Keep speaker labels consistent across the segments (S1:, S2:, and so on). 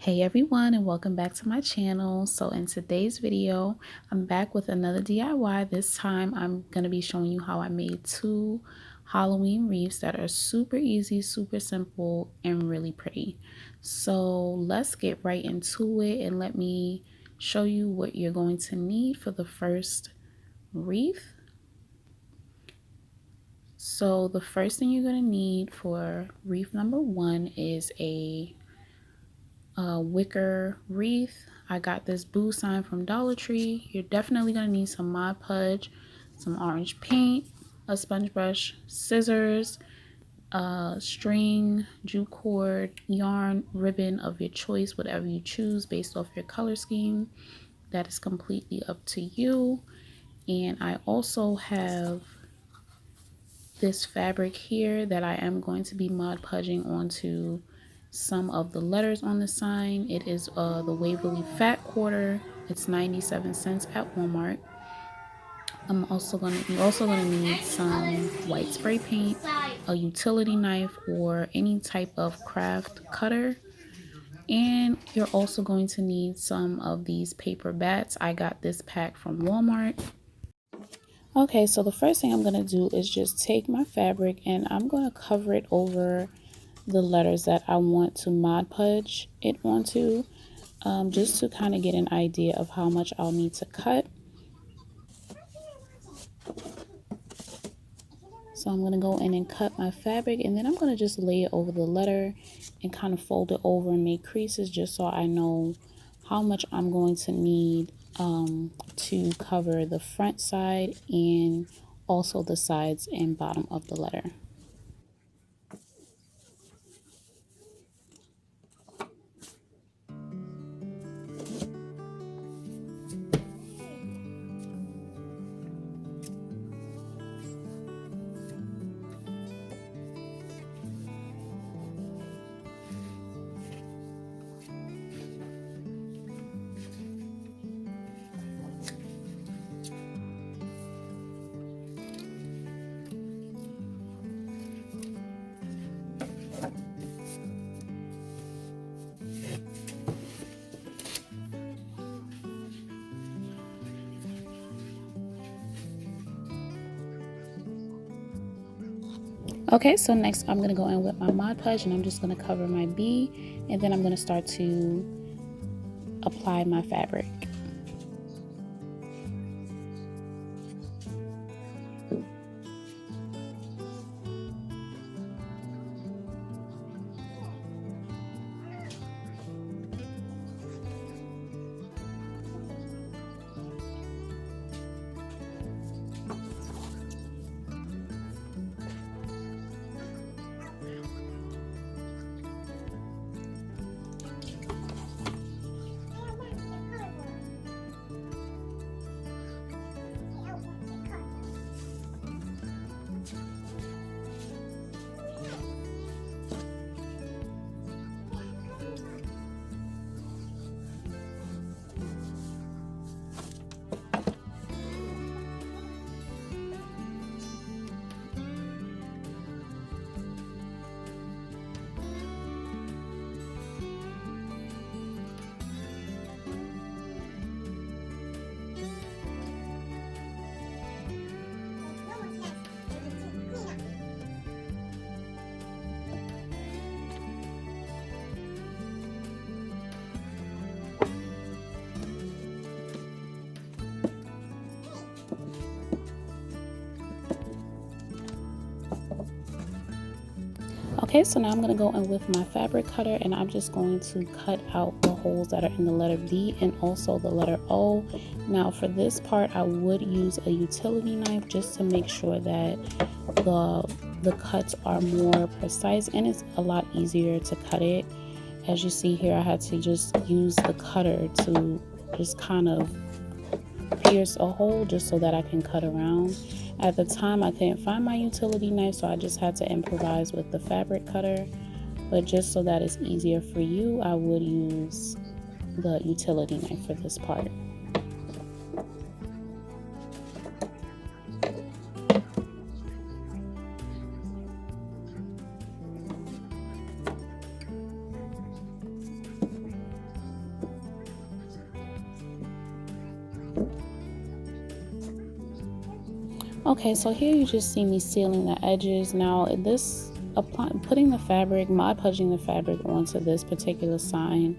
S1: Hey everyone, and welcome back to my channel. So in today's video, I'm back with another DIY. This time I'm going to be showing you how I made two Halloween wreaths that are super easy, super simple, and really pretty. So let's get right into it and let me show you what you're going to need for the first wreath. So the first thing you're going to need for wreath number one is a wicker wreath. I got this boo sign from Dollar Tree. You're definitely going to need some Mod Podge, some orange paint, a sponge brush, scissors, string, jute cord, yarn, ribbon of your choice, whatever you choose based off your color scheme. That is completely up to you. And I also have this fabric here that I am going to be Mod Podging onto some of the letters on the sign. It is the Waverly Fat Quarter. It's 97 cents at Walmart. You're also gonna need some white spray paint, a utility knife, or any type of craft cutter. And you're also going to need some of these paper bats. I got this pack from Walmart. Okay, so the first thing I'm going to do is just take my fabric and I'm going to cover it over the letters that I want to Mod Podge it onto, just to kind of get an idea of how much I'll need to cut. So I'm going to go in and cut my fabric, and then I'm going to just lay it over the letter and kind of fold it over and make creases just so I know how much I'm going to need to cover the front side and also the sides and bottom of the letter. Okay, so next I'm going to go in with my Mod Podge and I'm just going to cover my bee, and then I'm going to start to apply my fabric. Okay, so now I'm going to go in with my fabric cutter and I'm just going to cut out the holes that are in the letter B and also the letter O. Now for this part, I would use a utility knife just to make sure that the cuts are more precise, and it's a lot easier to cut it. As you see here, I had to just use the cutter to just kind of pierce a hole just so that I can cut around. At the time I couldn't find my utility knife, so I just had to improvise with the fabric cutter, but just so that it's easier for you, I would use the utility knife for this part. Okay, so here you just see me sealing the edges. Now this putting the fabric, Mod Podging the fabric onto this particular sign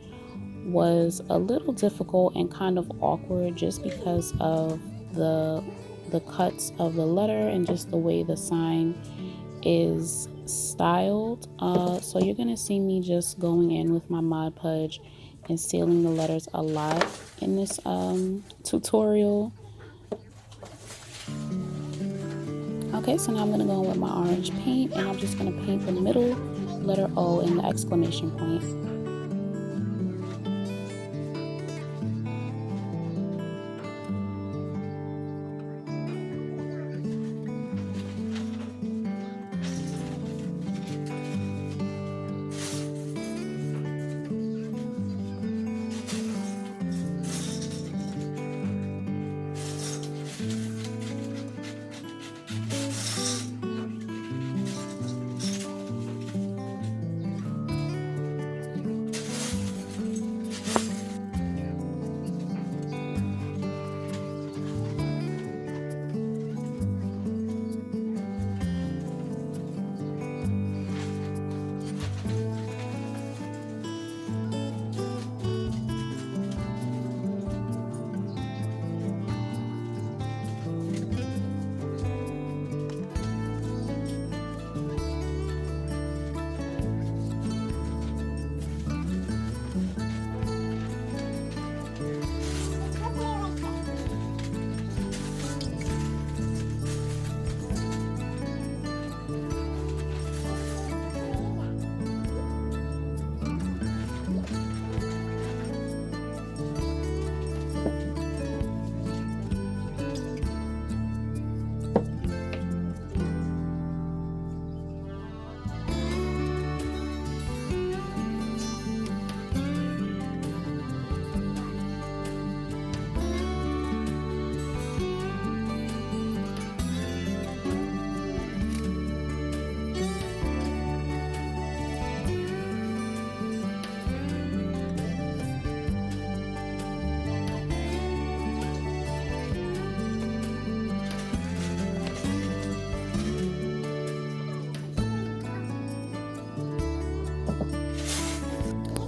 S1: was a little difficult and kind of awkward just because of the cuts of the letter and just the way the sign is styled. So you're gonna see me just going in with my Mod Podge and sealing the letters a lot in this tutorial. Okay, so now I'm gonna go in with my orange paint and I'm just gonna paint the middle letter O and the exclamation point.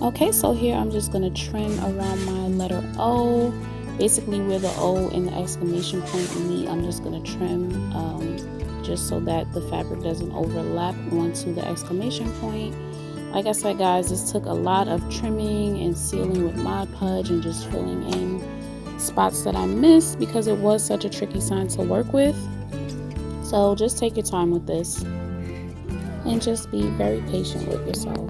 S1: Okay, so here I'm just gonna trim around my letter O. Basically where the O and the exclamation point meet, I'm just gonna trim just so that the fabric doesn't overlap onto the exclamation point. Like I said, guys, this took a lot of trimming and sealing with Mod Podge and just filling in spots that I missed because it was such a tricky sign to work with. So just take your time with this and just be very patient with yourself.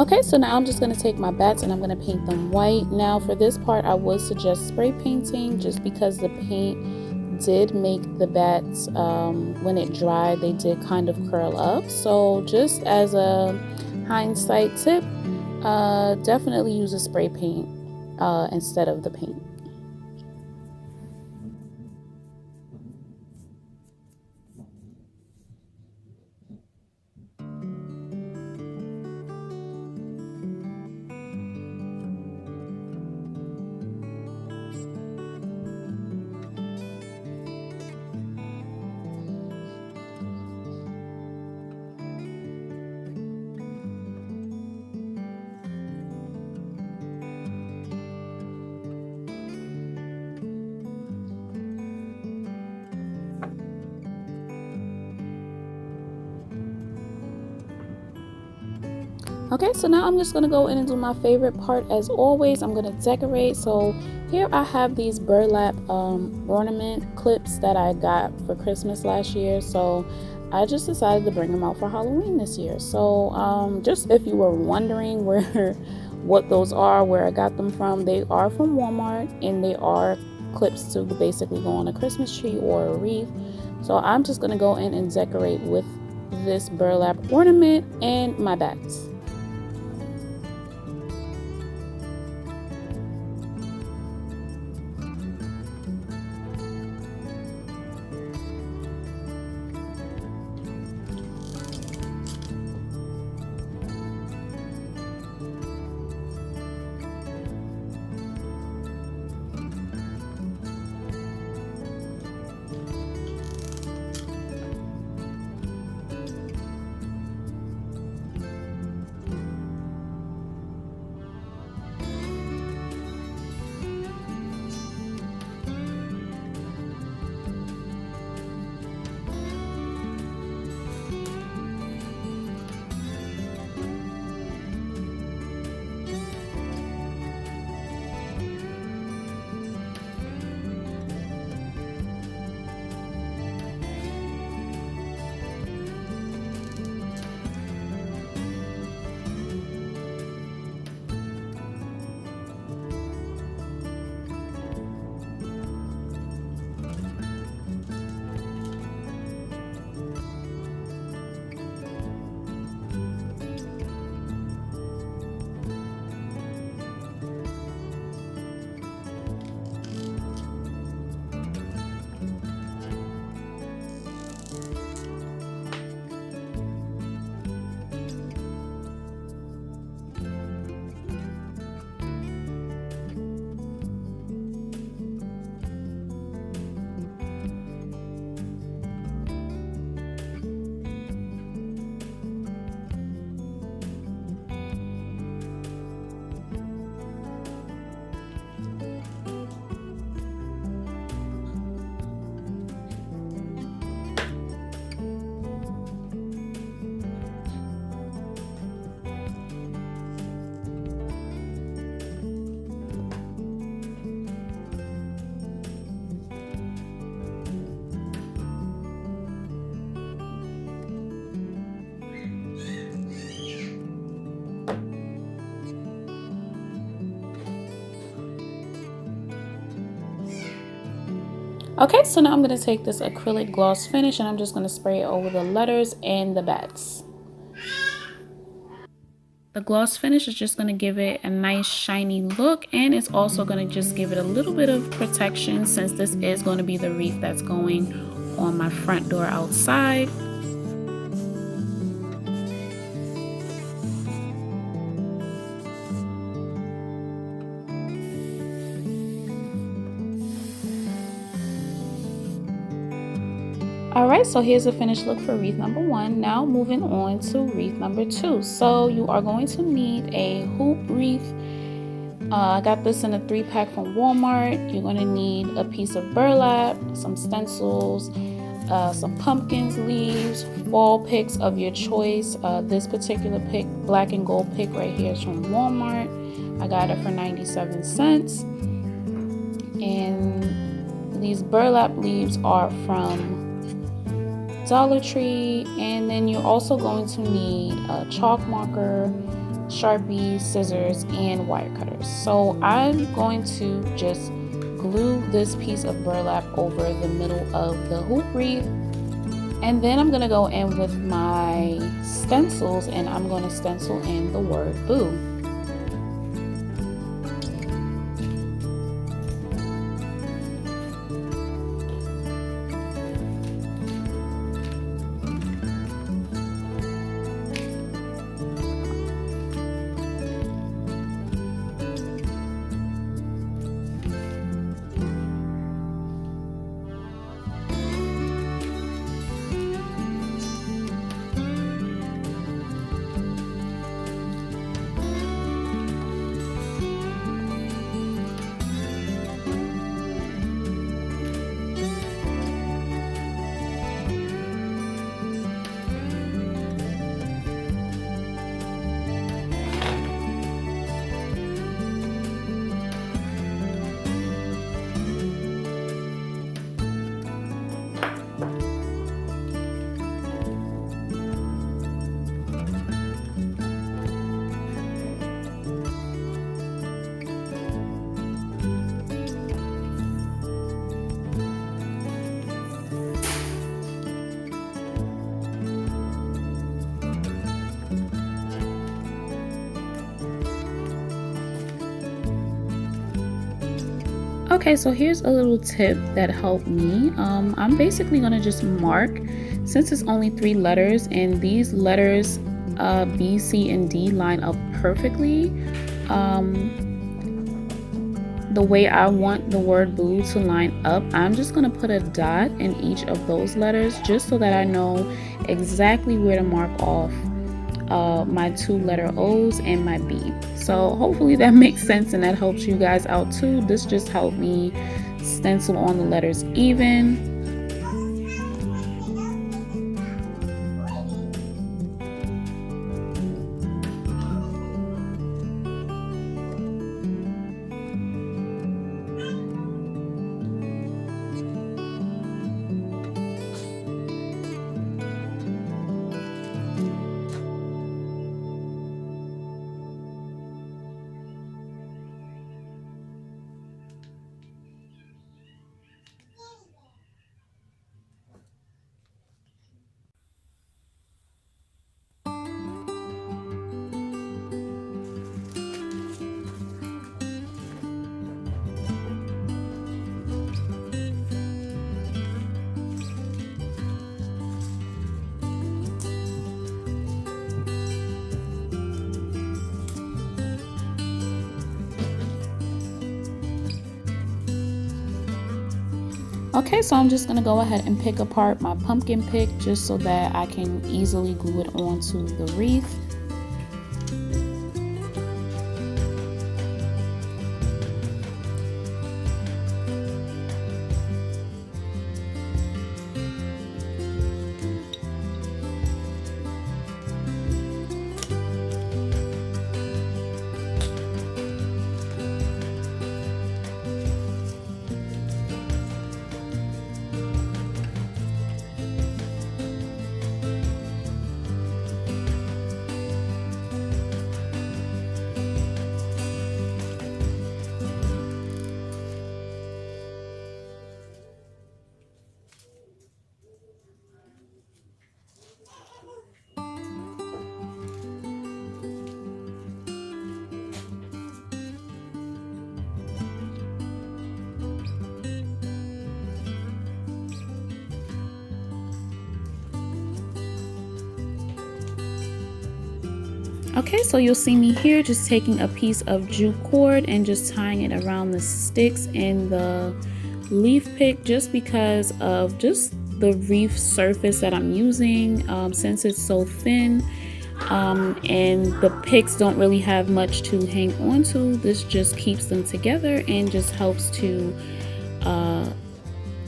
S1: Okay, so now I'm just going to take my bats and I'm going to paint them white. Now for this part, I would suggest spray painting just because the paint did make the bats, when it dried, they did kind of curl up. So just as a hindsight tip, definitely use a spray paint instead of the paint. Okay, so now I'm just going to go in and do my favorite part as always. I'm going to decorate. So here I have these burlap ornament clips that I got for Christmas last year. So I just decided to bring them out for Halloween this year. So just if you were wondering where what those are, where I got them from, they are from Walmart and they are clips to basically go on a Christmas tree or a wreath. So I'm just going to go in and decorate with this burlap ornament and my bats. Okay, so now I'm going to take this acrylic gloss finish and I'm just going to spray it over the letters and the bats. The gloss finish is just going to give it a nice shiny look, and it's also going to just give it a little bit of protection since this is going to be the wreath that's going on my front door outside. Alright, so here's the finished look for wreath number 1. Now moving on to wreath number 2. So you are going to need a hoop wreath. I got this in a 3-pack from Walmart. You're going to need a piece of burlap, some stencils, some pumpkins leaves, fall picks of your choice. This particular pick, black and gold pick right here, is from Walmart. I got it for 97 cents. And these burlap leaves are from Dollar Tree. And then you're also going to need a chalk marker, Sharpie, scissors, and wire cutters. So I'm going to just glue this piece of burlap over the middle of the hoop wreath, and then I'm going to go in with my stencils and I'm going to stencil in the word boo. Okay, so here's a little tip that helped me. I'm basically gonna just mark, since it's only 3 letters and these letters B, C, and D line up perfectly the way I want the word boo to line up. I'm just gonna put a dot in each of those letters just so that I know exactly where to mark off my 2 letter O's and my B. So hopefully that makes sense and that helps you guys out too. This just helped me stencil on the letters even. Okay, so I'm just gonna go ahead and pick apart my pumpkin pick just so that I can easily glue it onto the wreath. Okay, so you'll see me here just taking a piece of jute cord and just tying it around the sticks in the leaf pick just because of just the wreath surface that I'm using, since it's so thin and the picks don't really have much to hang on to. This just keeps them together and just helps to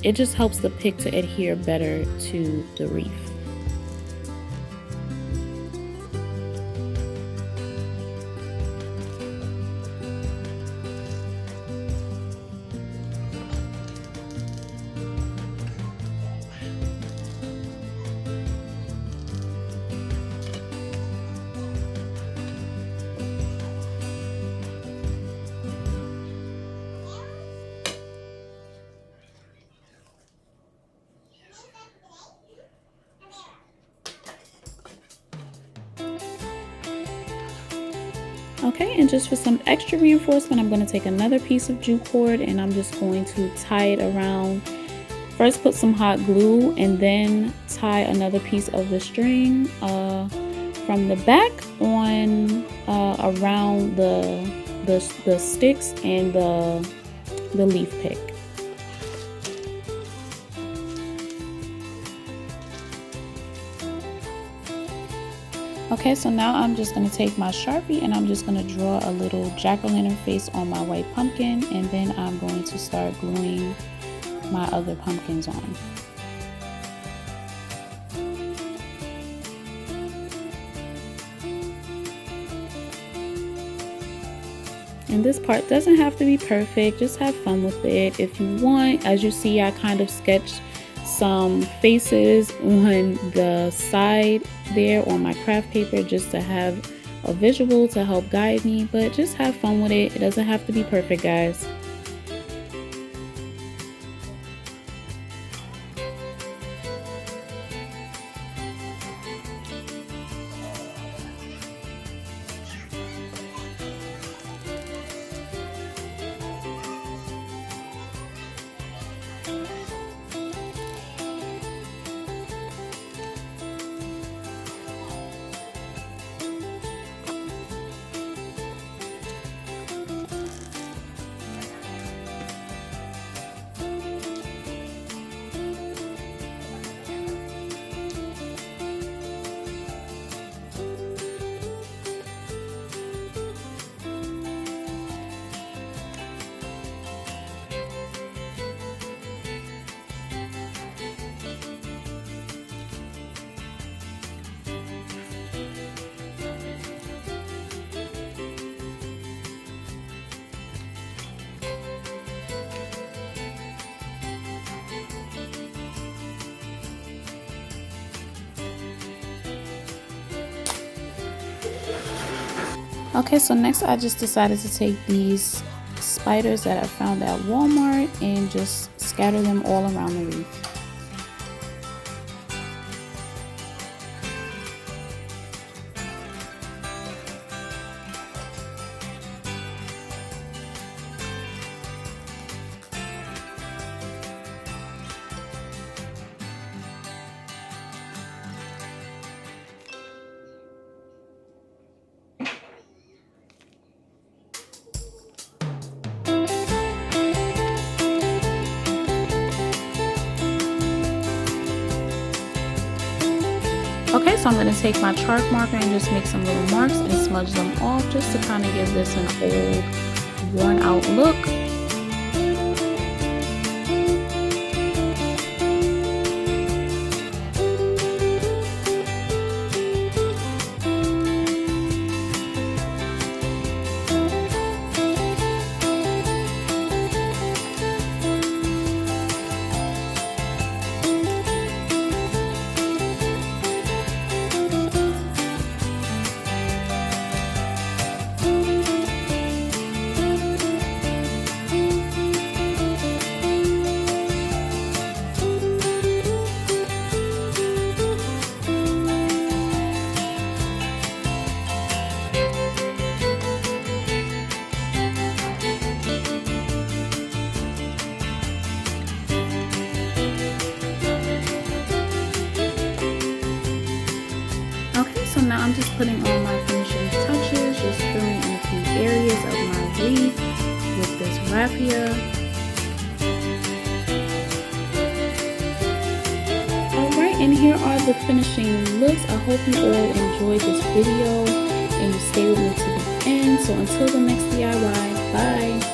S1: it just helps the pick to adhere better to the wreath. Okay, and just for some extra reinforcement, I'm going to take another piece of jute cord and I'm just going to tie it around. First put some hot glue and then tie another piece of the string from the back on around the sticks and the leaf pick. Okay, so now I'm just going to take my Sharpie and I'm just going to draw a little jack-o'-lantern face on my white pumpkin, and then I'm going to start gluing my other pumpkins on. And this part doesn't have to be perfect, just have fun with it if you want. As you see, I kind of sketched some faces on the side there on my craft paper just to have a visual to help guide me, but just have fun with it. It doesn't have to be perfect, guys. Okay, so next I just decided to take these spiders that I found at Walmart and just scatter them all around the wreath. Okay, so I'm going to take my chalk marker and just make some little marks and smudge them off just to kind of give this an old, worn out look. So now I'm just putting on my finishing touches, just filling in a few areas of my wreath with this raffia. Alright, and here are the finishing looks. I hope you all enjoyed this video and you stay with me to the end. So until the next DIY, bye!